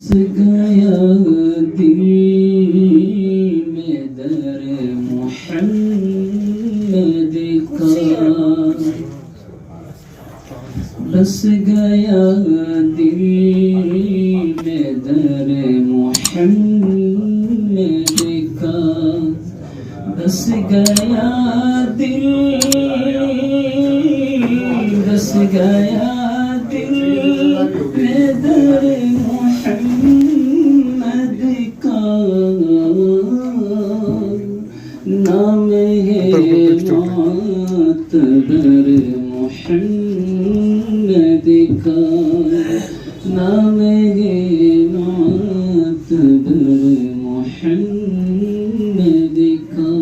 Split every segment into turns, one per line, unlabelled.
گیا دل میں در محمد کا، بس گیا دل میں در محمد کا، بس گیا دل، بس گیا دل میں در محمد کا، نام ہے معتبر محمد کا، نام ہے معتبر محمد کا۔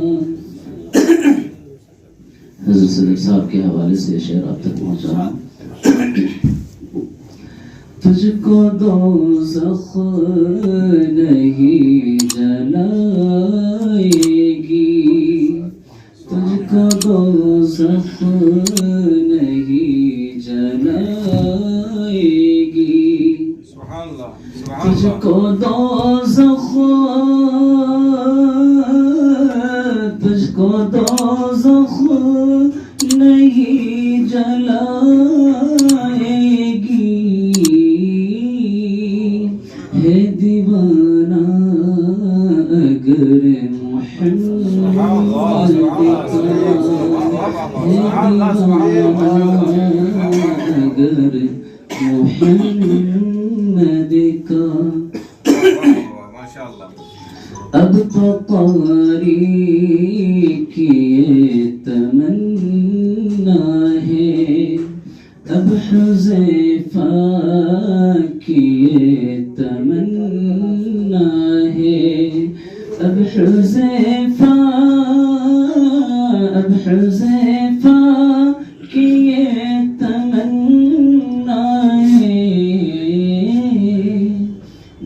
حضرت صدر صاحب کے حوالے سے شعر آپ تک پہنچا۔ تجھ کو دوزخ نہیں جلائے گی، تجھ کو دوزخ نہیں جلائے گی، تجھ کو دوزخ، تجھ کو دوزخ نہیں جلائے گی، ہے دیوانہ اگر محمد کا، ہے دیوانہ اگر محمد کا۔ اب تو قاری کی یہ تمنا ہے، اب حذیفہ کی یہ تمنا ہے، اب حذیفہ، اب حذیفہ کی یہ تمنا ہے،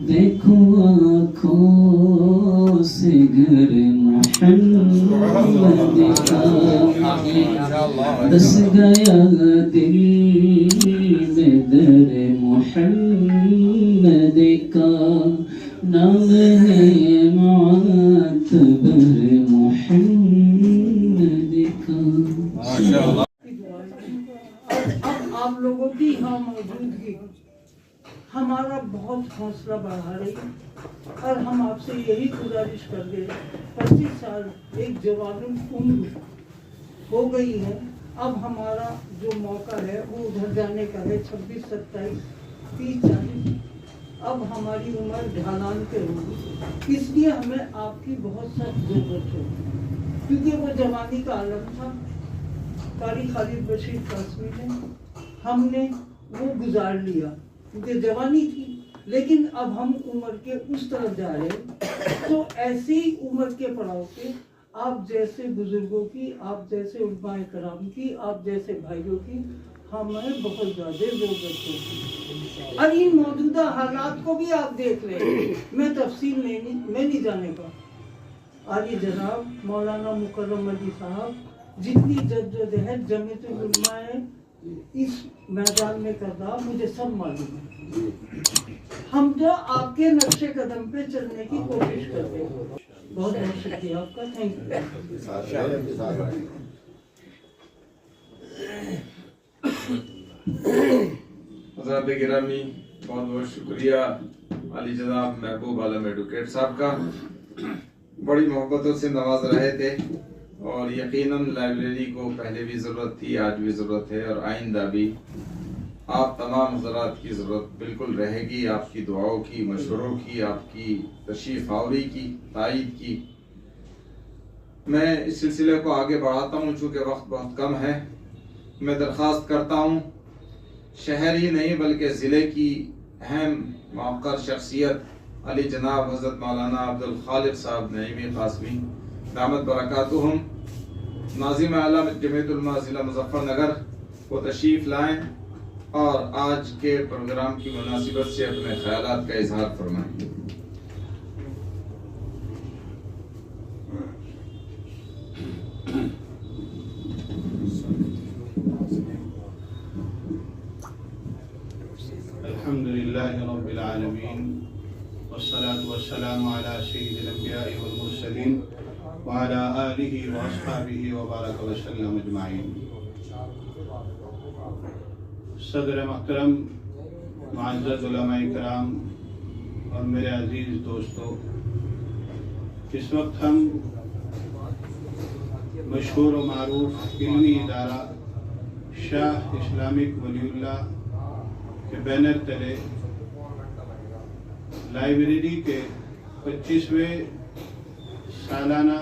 دیکھو آنکھوں سے گھر محمد کا، بس گیا دل میں در محمد کا، نام ہے معتبر محمد کا۔
اب آپ لوگوں کی یہاں موجودگی ہمارا بہت حوصلہ بڑھا رہی ہے، اور ہم آپ سے یہی گزارش کر دیں، 25 سال ایک جوان عمر ہو گئی ہے، اب ہمارا جو موقع ہے وہ ادھر جانے کا ہے، 26، 27، 30، 40، اب ہماری عمر ڈھلان پہ ہوگی، اس لیے ہمیں آپ کی بہت سخت ضرورت ہوگی، کیونکہ وہ جوانی کا عالم تھا، قاری خالد بشیر قاسمی نے، ہم نے وہ گزار لیا کیونکہ جوانی تھی، لیکن اب ہم عمر کے اس طرف جا رہے ہیں، تو ایسی عمر کے پڑاؤ پہ آپ جیسے بزرگوں کی، آپ جیسے علماء کرام کی، آپ جیسے بھائیوں کی ہمیں بہت زیادہ ضرورت ہوگی، اور ان موجودہ حالات کو بھی آپ دیکھ رہے ہیں، میں تفصیل میں نہیں جانے کا۔ عالی جناب مولانا مکرم علی صاحب جتنی جدوجہد جمعیت العلماء اس میدان میں کرتا مجھے سب معلوم ہے، ہم جو آپ کے نقش قدم پہ چلنے کی کوشش کرتے ہیں۔ بہت بہت شکریہ آپ کا، تھینک یو۔
حضرات گرامی، بہت بہت شکریہ علی جناب محبوب عالم ایڈوکیٹ صاحب کا، بڑی محبتوں سے نواز رہے تھے، اور یقیناً لائبریری کو پہلے بھی ضرورت تھی، آج بھی ضرورت ہے، اور آئندہ بھی آپ تمام حضرات کی ضرورت بالکل رہے گی، آپ کی دعاؤں کی، مشوروں کی، آپ کی تشریف آوری کی، تائید کی۔ میں اس سلسلے کو آگے بڑھاتا ہوں، چونکہ وقت بہت کم ہے۔ میں درخواست کرتا ہوں شہر ہی نہیں بلکہ ضلع کی اہم موقر شخصیت علی جناب حضرت مولانا عبدالخالق صاحب نعیمی قاسمی دامت برکاتہم، ناظم اعلیٰ جمعیت العلماء ضلع مظفر نگر، وہ تشریف لائیں اور آج کے پروگرام کی مناسبت سے اپنے خیالات کا اظہار فرمائیں۔
الحمد لله رب العالمين والصلاة والسلام على سيد الأنبياء والمرسلين وعلى آله وأصحابه وبارك وسلم أجمعين. صدر محترم، معزز علماء کرام اور میرے عزیز دوستو، اس وقت ہم مشہور و معروف علمی ادارہ شاہ اسلامک ولی اللہ کے بینر تلے لائبریری کے 25ویں سالانہ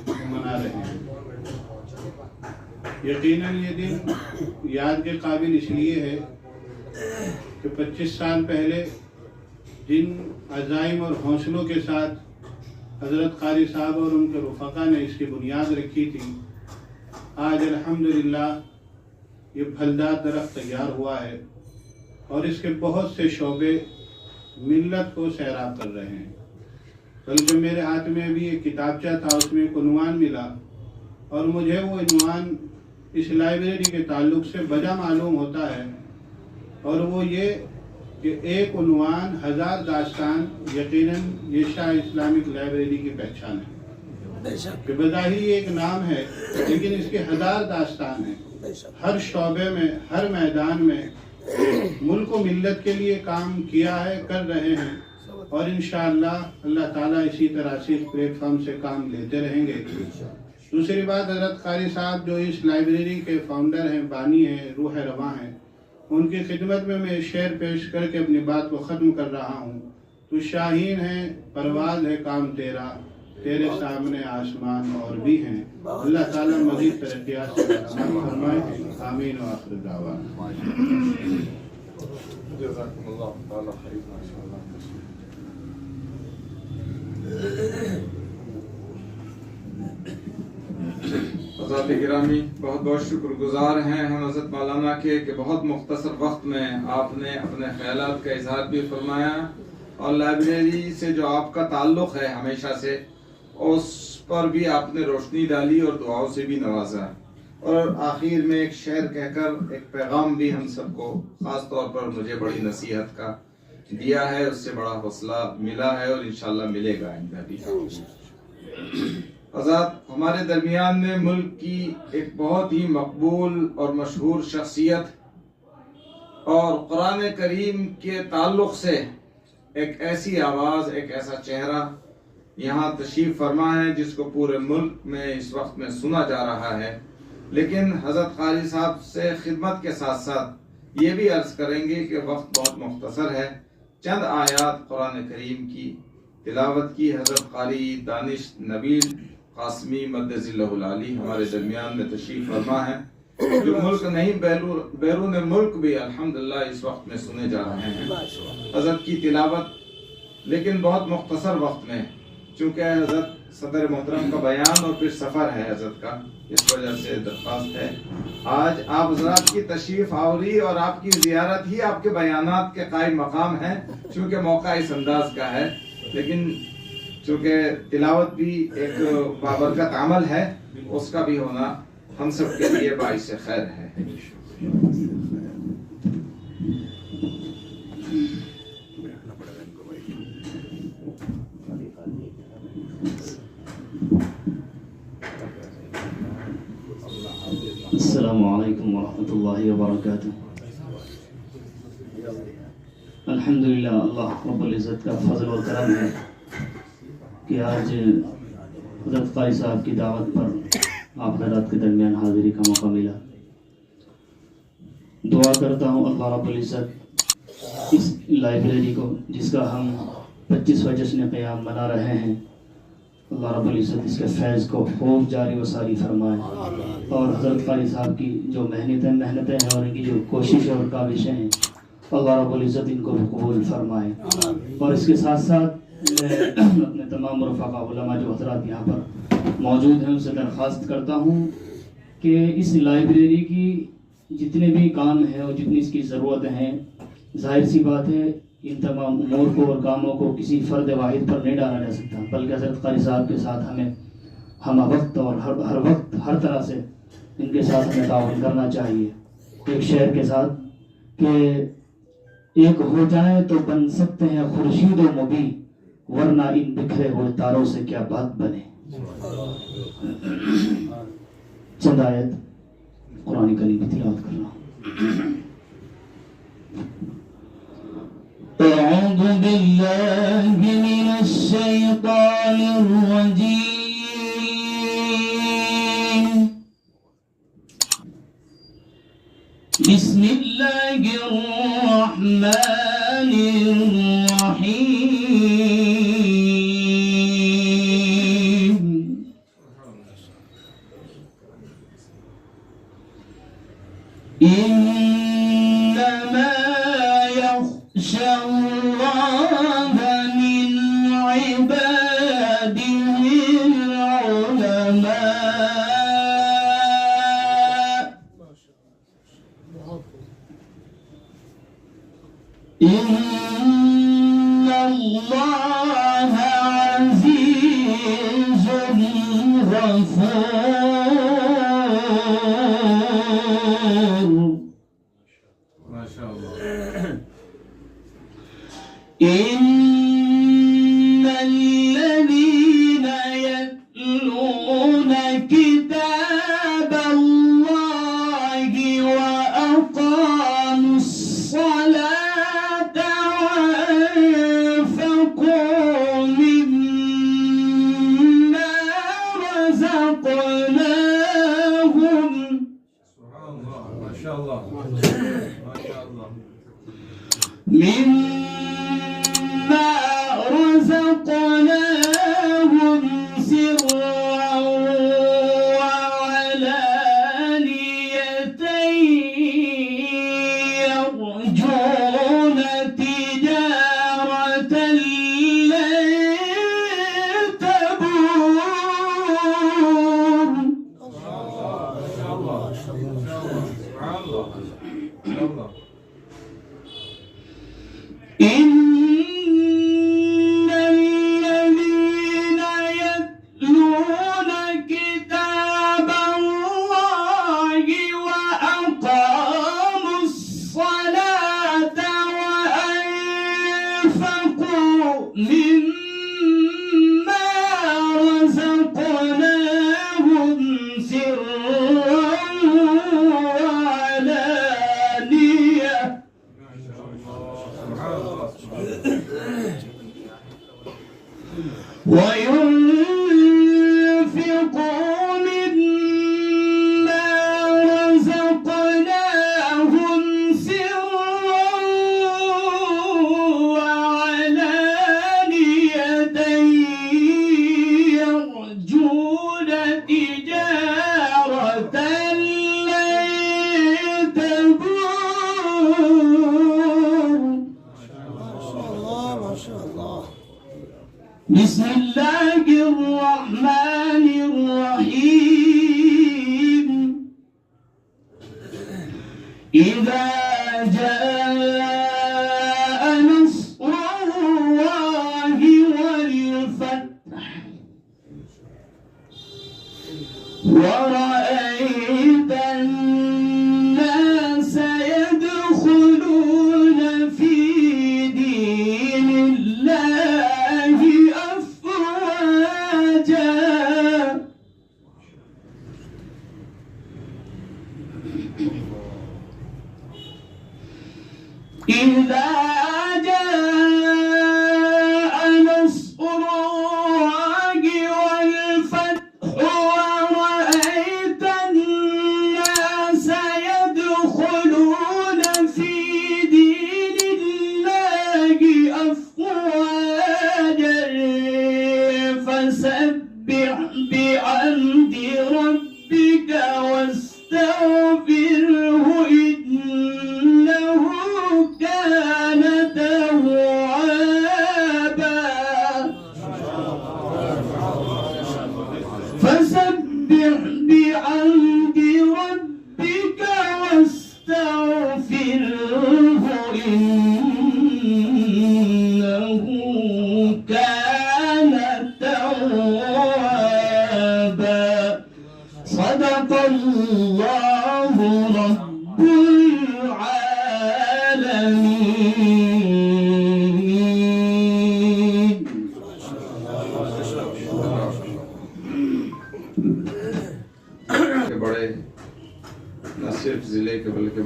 منا رہے ہیں. یقیناً یہ دن یاد کے قابل اس لیے ہے کہ 25 سال پہلے جن عزائم اور حوصلوں کے ساتھ حضرت قاری صاحب اور ان کے رفقا نے اس کی بنیاد رکھی تھی، آج الحمدللہ یہ پھلدار درخت تیار ہوا ہے اور اس کے بہت سے شعبے ملت کو سیراب کر رہے ہیں. بلکہ میرے ہاتھ میں ابھی ایک کتابچہ تھا، اس میں ایک عنوان ملا اور مجھے وہ عنوان اس لائبریری کے تعلق سے بجا معلوم ہوتا ہے، اور وہ یہ کہ ایک عنوان 1000 داستان. یقیناً یہ شاہ اسلامک لائبریری کی پہچان ہے کہ بظاہر یہ ایک نام ہے لیکن اس کے 1000 داستان ہیں. ہر شعبے میں، ہر میدان میں ملک و ملت کے لیے کام کیا ہے، کر رہے ہیں، اور انشاءاللہ اللہ تعالیٰ اسی طرح سے اس پلیٹ فارم سے کام لیتے رہیں گے. دوسری بات، حضرت قاری صاحب جو اس لائبریری کے فاؤنڈر ہیں، بانی ہیں، روح رواں ہیں، ان کی خدمت میں شعر پیش کر کے اپنی بات کو ختم کر رہا ہوں. تو شاہین ہے، پرواز ہے کام تیرا، تیرے سامنے آسمان اور بھی ہیں. اللہ تعالیٰ مزید ترقیات سے فرمائے. آمین و آخر دعوانا.
جزاکم اللہ تعالی خیر. ماشاءاللہ. حضرات گرامی، بہت بہت شکر گزار ہیں ہم حضرت مولانا کے کہ بہت مختصر وقت میں آپ نے اپنے خیالات کا اظہار بھی فرمایا اور لائبریری سے جو آپ کا تعلق ہے ہمیشہ سے اس پر بھی آپ نے روشنی ڈالی اور دعاؤں سے بھی نوازا، اور آخر میں ایک شعر کہہ کر ایک پیغام بھی ہم سب کو، خاص طور پر مجھے بڑی نصیحت کا دیا ہے، اس سے بڑا حوصلہ ملا ہے اور انشاءاللہ ملے گا آئندہ بھی. حضرات، ہمارے درمیان میں ملک کی ایک بہت ہی مقبول اور مشہور شخصیت اور قرآن کریم کے تعلق سے ایک ایسی آواز، ایک ایسا چہرہ یہاں تشریف فرما ہے جس کو پورے ملک میں اس وقت میں سنا جا رہا ہے. لیکن حضرت قاری صاحب سے خدمت کے ساتھ ساتھ یہ بھی عرض کریں گے کہ وقت بہت مختصر ہے. چند آیات قرآن کریم کی تلاوت کی حضرت قاری دانش نبیل قاسمی مدذ اللہ العالی ہمارے درمیان میں تشریف فرما ہے، جو ملک نہیں بیرون ملک بھی الحمدللہ اس وقت میں سنے جا رہے ہیں. حضرت کی تلاوت لیکن بہت مختصر وقت میں، چونکہ حضرت صدر محترم کا بیان اور پھر سفر ہے حضرت کا، اس وجہ سے درخواست ہے آج آپ حضرات کی تشریف آوری اور آپ کی زیارت ہی آپ کے بیانات کے قائم مقام ہے، چونکہ موقع اس انداز کا ہے. لیکن چونکہ تلاوت بھی ایک بابرکت عمل ہے، اس کا بھی ہونا ہم سب کے لیے باعث خیر ہے.
السلام علیکم ورحمۃ اللہ وبرکاتہ. الحمدللہ، اللہ رب العزت کا فضل و کرم ہے کہ آج حضرت قاری صاحب کی دعوت پر آپ حضرات کے درمیان حاضری کا موقع ملا. دعا کرتا ہوں اللہ رب العزت اس لائبریری کو، جس کا ہم 25واں جشن قیام منا رہے ہیں، اللہ رب العزت اس کے فیض کو خوب جاری و ساری فرمائے، اور حضرت قاری صاحب کی جو محنتیں ہیں اور ان کی جو کوششیں اور کاوشیں ہیں، اللہ رب العزت ان کو قبول فرمائے. اور اس کے ساتھ ساتھ اپنے تمام رفقا علماء جو حضرات یہاں پر موجود ہیں ان سے درخواست کرتا ہوں کہ اس لائبریری کی جتنے بھی کام ہیں اور جتنی اس کی ضرورتیں ہیں، ظاہر سی بات ہے ان تمام امور کو اور کاموں کو کسی فرد واحد پر نہیں ڈالا جا سکتا، بلکہ حضرت قاری صاحب کے ساتھ ہمیں ہم وقت اور ہر وقت ہر طرح سے ان کے ساتھ ہمیں تعاون کرنا چاہیے. ایک شعر کے ساتھ کہ ایک ہو جائیں تو بن سکتے ہیں خورشید و مبیں، ورنہ ان بکھرے ہوئے تاروں سے کیا بات بنے. چند آیت قرآن کریم کی تلاوت کر رہا ہوں. اعوذ باللہ من الشیطان الرجیم. بسم اللہ الرحمن الرحیم. انما يخشى الله من عباده العلماء. إن الله عزيز غفور.
ما شاء الله.
إن الذين يتلون كتاب الله وأقاموا الصلاة وأنفقوا مما رزقناهم
سبحان الله. ما شاء الله. ما شاء الله. مما رزقناهم سرا وعلانية يرجون تجارة لن تبور. ما شاء الله. سبحان الله. ما شاء الله.
إن الذين يتلون كتاب الله وأقاموا الصلاة وأنفقوا مما رزقناهم سرا وعلانية وينفقوا مما رزقناهم سرا وعلانية يرجون تجارة لن تبور. بسم الله الرحمن الرحيم. إذا جاء نصر الله والفتح ورأيت الناس يدخلون في دين الله أفواجا. إذا جاء نصر الله والفتح ورأيت الناس يدخلون في دين الله أفواجا فسبح بحمد ربك واستغفره إنه كان توابا. فسبح بحمد ربك واستغفره إنه كان توابا. صدق الله رب العالمين.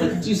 25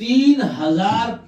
3000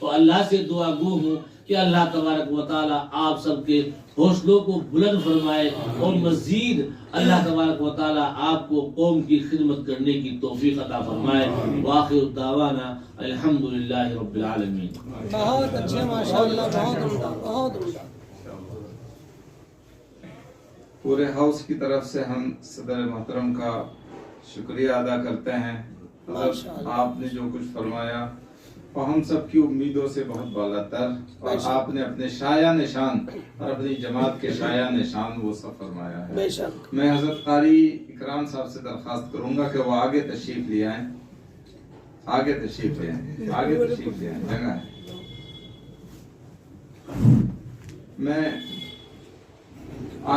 اور اللہ سے دعا گو ہوں کہ اللہ تبارک و تعالی آپ سب کے حوصلوں کو بلند فرمائے اور مزید اللہ تبارک و تعالی آپ کو قوم کی خدمت کرنے کی توفیق عطا فرمائے. وآخر دعوانا الحمدللہ رب العالمین.
بہت اچھے ماشاءاللہ، بہت عمدہ، بہت عمدہ.
پورے ہاؤس کی طرف سے ہم صدر محترم کا شکریہ ادا کرتے ہیں. حضرت آپ نے جو کچھ فرمایا وہ ہم سب کی امیدوں سے بہت بالا تر، اور آپ نے اپنے شایع نشان اور اپنی جماعت کے شایع نشان وہ سب فرمایا ہے. میں حضرت قاری اکرام صاحب سے درخواست کروں گا کہ وہ آگے تشریف لے آئیں. آگے تشریف لے آئیں، آگے تشریف لے آئیں، جگہ ہے. میں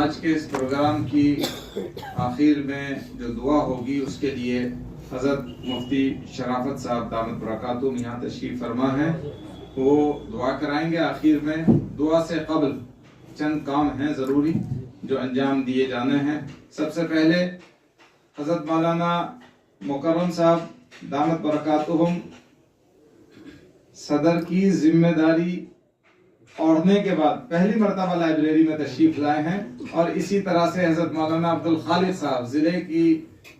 آج کے اس پروگرام کی آخر میں جو دعا ہوگی اس کے لیے حضرت مفتی شرافت صاحب دامت برکاتہم یہاں تشریف فرما ہے، وہ دعا کرائیں گے. آخر میں دعا سے قبل چند کام ہیں ضروری جو انجام دیے جانے ہیں. سب سے پہلے حضرت مولانا مکرم صاحب دامت برکاتہم صدر کی ذمہ داری اوڑھنے کے بعد پہلی مرتبہ لائبریری میں تشریف لائے ہیں، اور اسی طرح سے حضرت مولانا عبدالخالق صاحب ضلع کی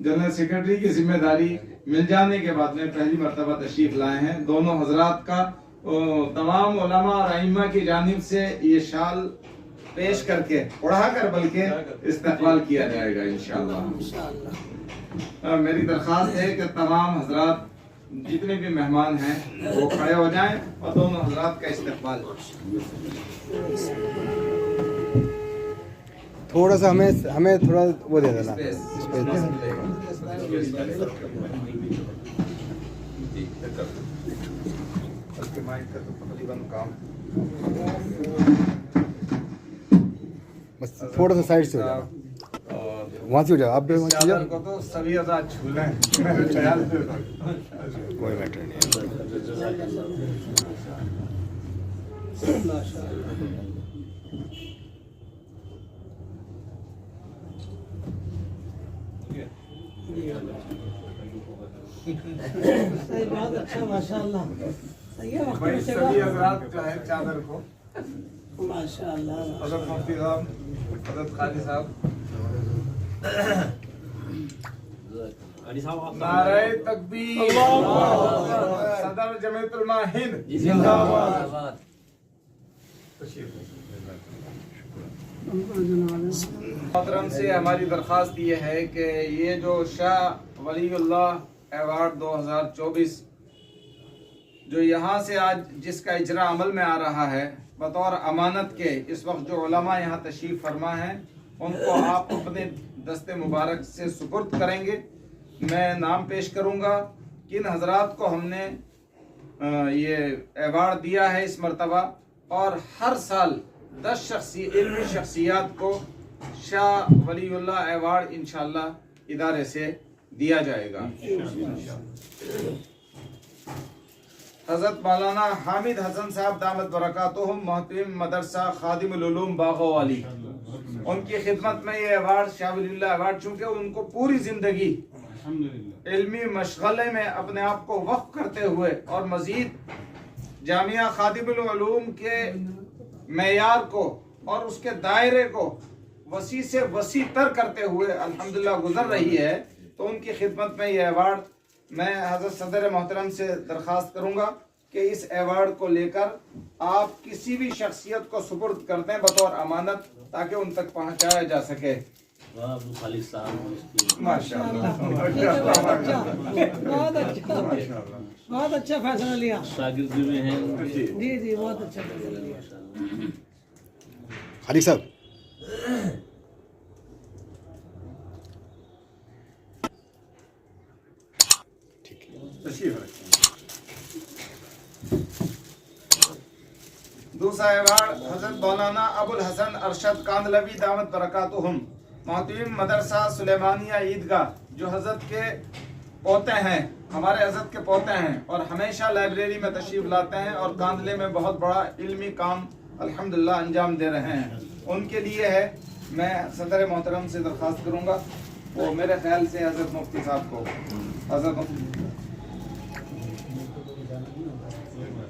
جنرل سیکرٹری کی ذمہ داری مل جانے کے بعد میں پہلی مرتبہ تشریف لائے ہیں. دونوں حضرات کا تمام علماء اور ائمہ کی جانب سے یہ شال پیش کر کے اڑا کر بلکہ استقبال کیا جائے گا انشاءاللہ. میری درخواست ہے کہ تمام حضرات جتنے بھی مہمان ہیں وہ کھڑے ہو جائیں اور دونوں حضرات کا استقبال.
تھوڑا سا ہمیں تھوڑا وہ دے دینا. بس تھوڑا سا سائڈ سے ہو جاؤ، وہاں سے ہو جاؤ. آپ بھی وہاں سے جاؤ،
کو تو سبھی حضرات چھو لیں.
کوئی میٹر نہیں.
بہت اچھا ماشاءاللہ. صحیح ہے، وقت میں
سبھی حضرات جو ہے چادر کو
ماشاءاللہ.
حضرت مفتی صاحب، حضرت قاری صاحب، نعرہ تکبیر، صدر جمعیت علماء ہند زندہ باد. محترم سے ہماری درخواست یہ ہے کہ یہ جو شاہ ولی اللہ ایوارڈ 2024 جو یہاں سے آج جس کا اجرا عمل میں آ رہا ہے، بطور امانت کے اس وقت جو علماء یہاں تشریف فرما ہیں ان کو آپ اپنے دست مبارک سے سپرد کریں گے. میں نام پیش کروں گا کن حضرات کو ہم نے یہ ایوارڈ دیا ہے اس مرتبہ، اور ہر سال 10 علمی شخصیات کو شاہ ولی اللہ ایوارڈ انشاءاللہ ادارے سے دیا جائے گا. حضرت مولانا حامد حسن صاحب دامت برکاتہم محترم مدرسہ خادم العلوم باغو والی، ان کی خدمت میں یہ ایوارڈ شاہ ولی اللہ ایوارڈ، چونکہ ان کو پوری زندگی علمی مشغلے میں اپنے آپ کو وقف کرتے ہوئے اور مزید جامعہ خادم العلوم کے معیار کو اور اس کے دائرے کو وسیع سے وسیع تر کرتے ہوئے الحمدللہ گزر رہی ہے، تو ان کی خدمت میں یہ ایوارڈ میں حضرت صدر محترم سے درخواست کروں گا کہ اس ایوارڈ کو لے کر آپ کسی بھی شخصیت کو سپرد کر دیں بطور امانت، تاکہ ان تک پہنچایا جا سکے.
عبدالخالق صاحب
ماشاءاللہ
بہت اچھا فیصلہ لیا.
شاگرد میں ہیں.
جی جی بہت اچھا فیصلہ لیا.
خالق صاحب
دوسرا ایوارڈ حضرت مولانا ابو الحسن ارشد کاندلوی دامت برکاتہم محترم مدرسہ سلیمانیہ عیدگاہ، جو حضرت کے پوتے ہیں، ہمارے حضرت کے پوتے ہیں، اور ہمیشہ لائبریری میں تشریف لاتے ہیں اور کاندلے میں بہت بڑا علمی کام الحمدللہ انجام دے رہے ہیں. ان کے لیے ہے، میں صدر محترم سے درخواست کروں گا، وہ میرے خیال سے حضرت مفتی صاحب کو، حضرت مفتی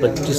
25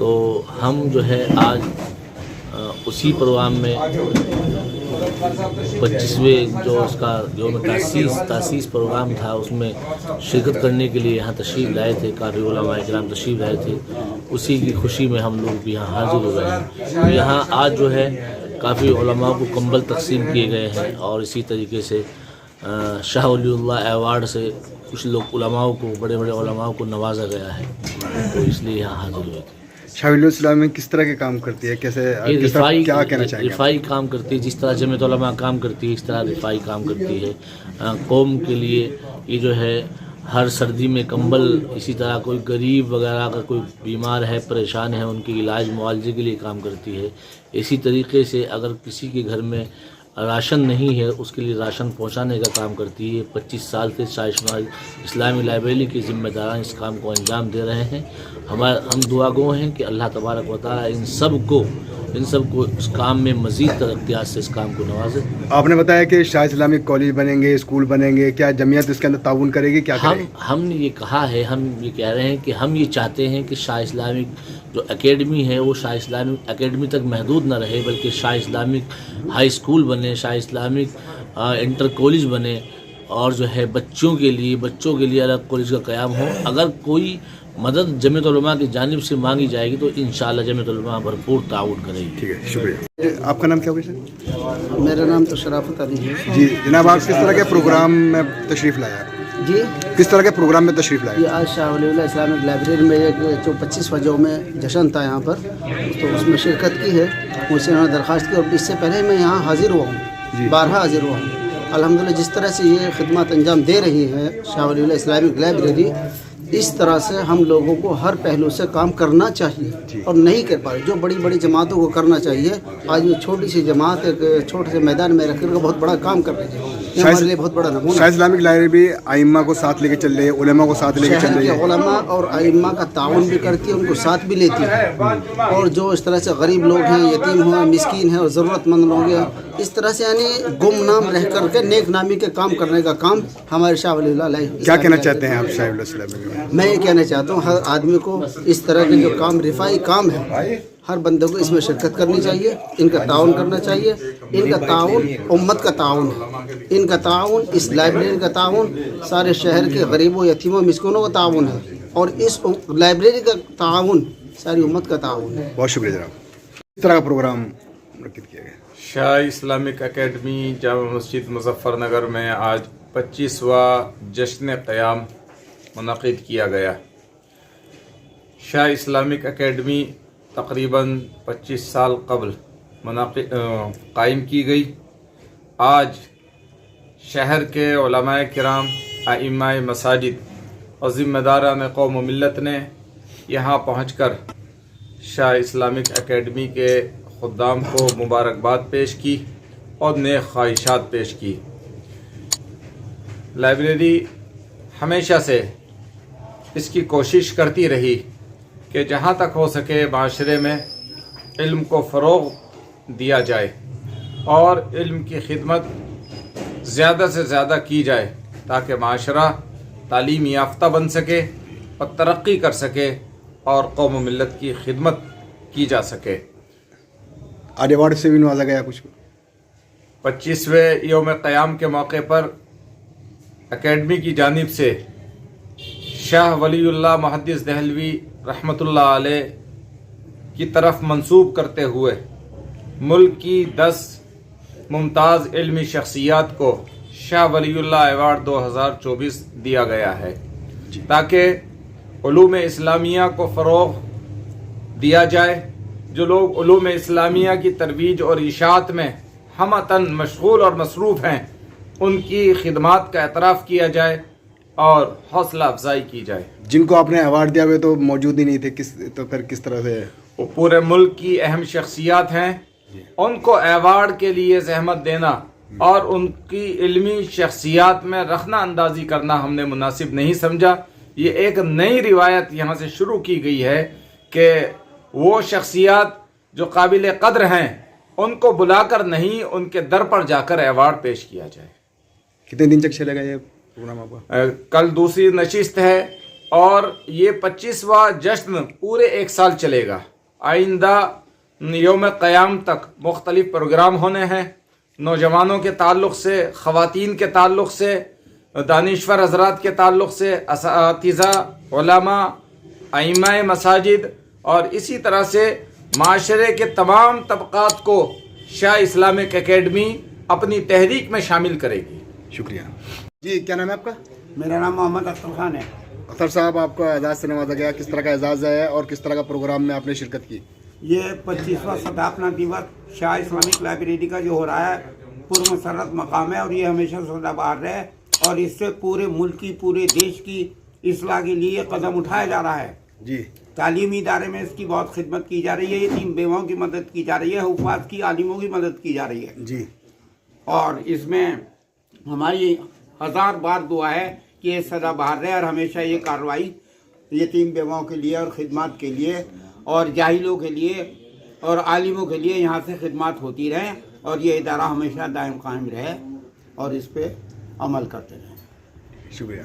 تو ہم جو ہے آج اسی پروگرام میں 25ویں جو اس کا یوم تاسیس پروگرام تھا اس میں شرکت کرنے کے لیے یہاں تشریف لائے تھے، کافی علماء کرام تشریف لائے تھے، اسی کی خوشی میں ہم لوگ بھی یہاں حاضر ہو گئے ہیں۔ یہاں آج جو ہے کافی علماء کو کمبل تقسیم کیے گئے ہیں، اور اسی طریقے سے شاہ ولی اللہ ایوارڈ سے کچھ لوگ علماء کو، بڑے بڑے علماء کو نوازا گیا ہے، تو اس لیے یہاں حاضر ہوئے تھے۔
شاہ ولی اللہ میں کس طرح کے کام کرتی ہے، کیسے کیا کہنا چاہیں گے؟
رفائی کام کرتی ہے، جس طرح جمعیت علماء کام کرتی ہے اس طرح رفائی کام کرتی ہے۔ قوم کے لیے یہ جو ہے ہر سردی میں کمبل، اسی طرح کوئی غریب وغیرہ اگر کوئی بیمار ہے، پریشان ہے، ان کے علاج معالجے کے لیے کام کرتی ہے۔ اسی طریقے سے اگر کسی کے گھر میں راشن نہیں ہے اس کے لیے راشن پہنچانے کا کام کرتی ہے۔ 25 سال سے شاہ اسلامی لائبریری کے ذمہ داران اس کام کو انجام دے رہے ہیں۔ ہم دعا گو ہیں کہ اللہ تبارک و تعالیٰ ان سب کو اس کام میں مزید ترقیات سے اس کام کو نوازے۔
آپ نے بتایا کہ شاہ اسلامک کالج بنیں گے، اسکول بنیں گے، کیا جمعیت اس کے اندر تعاون کرے گی، کیا کرے گی؟
ہم نے یہ کہا ہے، ہم یہ کہہ رہے ہیں کہ ہم یہ چاہتے ہیں کہ شاہ اسلامک جو اکیڈمی ہے وہ شاہ اسلامک اکیڈمی تک محدود نہ رہے، بلکہ شاہ اسلامک ہائی اسکول بنے، شاہ اسلامک انٹر کالج بنے، اور جو ہے بچوں کے لیے الگ کالج کا قیام ہو۔ اگر کوئی مدد جمعیت علماء کی جانب سے مانگی جائے گی تو انشاءاللہ جمعیت علماء بھرپور تعاون کرے گی۔
ٹھیک ہے، شکریہ۔ آپ کا نام کیا ہوگا سر؟
میرا نام تو شرافت علی ہے
جی جناب، آپ کس طرح کے پروگرام میں تشریف لایا؟
جی۔
کس طرح کے پروگرام میں تشریف لائے؟
یہ آج شاہ ولی اللہ اسلامک لائبریری میں ایک جو 25واں یوم جشن تھا یہاں پر، تو اس میں شرکت کی ہے، مجھ سے انہوں نے درخواست کی، اور اس سے پہلے میں یہاں حاضر ہوا ہوں، بارہا حاضر ہوا ہوں۔ الحمدللہ جس طرح سے یہ خدمات انجام دے رہی ہے شاہ ولی اللہ اسلامک لائبریری، اس طرح سے ہم لوگوں کو ہر پہلو سے کام کرنا چاہیے، اور نہیں کر پائے جو بڑی بڑی جماعتوں کو کرنا چاہیے، آج یہ چھوٹی سی جماعت ایک چھوٹے سے میدان میں رکھ کر بہت بڑا کام کر رہی ہے، یہ ہمارے لیے بہت بڑا نمونہ
شاہ
ہے۔
اسلامک لائبریری ائمہ کو ساتھ لے کے چل رہی ہے، علماء کو ساتھ لے کے چل
شہر
رہی
کے
ہے،
علماء اور ائمہ کا تعاون بھی کرتی ہے، ان کو ساتھ بھی لیتی ہے، اور جو اس طرح سے غریب لوگ ہیں، یتیم ہیں، مسکین ہیں اور ضرورت مند لوگ ہیں، اس طرح سے یعنی گمنام رہ کر کے نیک نامی کے کام کرنے کا کام ہمارے شاہ ولی اللہ علیہ۔
کیا کہنا چاہتے ہیں آپ شاہ ولی اللہ میں؟
میں یہ کہنا چاہتا ہوں ہر آدمی کو اس طرح کے جو کام رفائی کام ہے، ہر بندے کو اس میں شرکت کرنی چاہیے، ان کا تعاون کرنا چاہیے۔ ان کا تعاون امت کا تعاون ہے، ان کا تعاون اس لائبریری کا تعاون سارے شہر کے غریبوں، یتیموں، مسکینوں کا تعاون ہے، اور اس لائبریری کا تعاون ساری امت کا تعاون ہے۔
بہت شکریہ جناب۔ اس طرح کا پروگرام منعقد کیا گیا؟
شاہ اسلامک اکیڈمی جامع مسجد مظفر نگر میں آج 25واں جشن قیام منعقد کیا گیا۔ شاہ اسلامک اکیڈمی تقریباً 25 سال قبل قائم کی گئی۔ آج شہر کے علماء کرام، ائمہ مساجد اور ذمہ داران قوم و ملت نے یہاں پہنچ کر شاہ اسلامک اکیڈمی کے خدام کو مبارکباد پیش کی اور نیک خواہشات پیش کی۔ لائبریری ہمیشہ سے اس کی کوشش کرتی رہی کہ جہاں تک ہو سکے معاشرے میں علم کو فروغ دیا جائے اور علم کی خدمت زیادہ سے زیادہ کی جائے، تاکہ معاشرہ تعلیم یافتہ بن سکے اور ترقی کر سکے اور قوم و ملت کی خدمت کی جا سکے۔
آج ایوارڈ سے بھی نوازا گیا کچھ؟
25ویں یوم قیام کے موقع پر اکیڈمی کی جانب سے شاہ ولی اللہ محدث دہلوی رحمۃ اللہ علیہ کی طرف منسوب کرتے ہوئے ملک کی 10 ممتاز علمی شخصیات کو شاہ ولی اللہ ایوارڈ 2024 دیا گیا ہے، تاکہ علوم اسلامیہ کو فروغ دیا جائے۔ جو لوگ علوم اسلامیہ کی ترویج اور اشاعت میں ہمتاً مشغول اور مصروف ہیں، ان کی خدمات کا اعتراف کیا جائے اور حوصلہ افزائی کی جائے۔
جن کو آپ نے ایوارڈ دیا ہوئے تو موجود ہی نہیں تھے، تو پھر کس طرح سے؟
وہ پورے ملک کی اہم شخصیات ہیں، ان کو ایوارڈ کے لیے زحمت دینا اور ان کی علمی شخصیات میں رخنہ اندازی کرنا ہم نے مناسب نہیں سمجھا۔ یہ ایک نئی روایت یہاں سے شروع کی گئی ہے کہ وہ شخصیات جو قابل قدر ہیں ان کو بلا کر نہیں، ان کے در پر جا کر ایوارڈ پیش کیا جائے۔
کتنے دن تک چلے گا یہ پروگرام آپ کا؟
کل دوسری نشست ہے، اور یہ 25واں جشن پورے 1 سال چلے گا. آئندہ یوم قیام تک مختلف پروگرام ہونے ہیں. نوجوانوں کے تعلق سے، خواتین کے تعلق سے، دانشور حضرات کے تعلق سے، اساتذہ، علماء، ائمہ مساجد اور اسی طرح سے معاشرے کے تمام طبقات کو شاہ اسلامک اکیڈمی اپنی تحریک میں شامل کرے گی.
شکریہ جی. کیا نام ہے آپ کا؟
میرا نام محمد اختر خان ہے.
اختر صاحب، آپ کو اعزاز سے نوازا گیا. کس طرح کا اعزاز ہے اور کس طرح کا پروگرام میں آپ نے شرکت کی؟
یہ 25واں صداپنا دیوس شاہ اسلامک لائبریری کا جو ہو رہا ہے پرمسرت مقام ہے اور یہ ہمیشہ سدا بہار رہے اور اس سے پورے ملک کی، پورے دیش کی اصلاح کے لیے قدم اٹھایا جا رہا ہے
جی.
تعلیمی ادارے میں اس کی بہت خدمت کی جا رہی ہے. یتیم بیواؤں کی مدد کی جا رہی ہے، حفاظ کی، عالموں کی مدد کی جا رہی ہے
جی.
اور اس میں ہماری 1000 بار دعا ہے کہ یہ سدا بہار رہے اور ہمیشہ یہ کارروائی یتیم بیواؤں کے لیے اور خدمات کے لیے اور جاہلوں کے لیے اور عالموں کے لیے یہاں سے خدمات ہوتی رہیں اور یہ ادارہ ہمیشہ دائم قائم رہے اور اس پہ عمل کرتے رہیں.
شکریہ.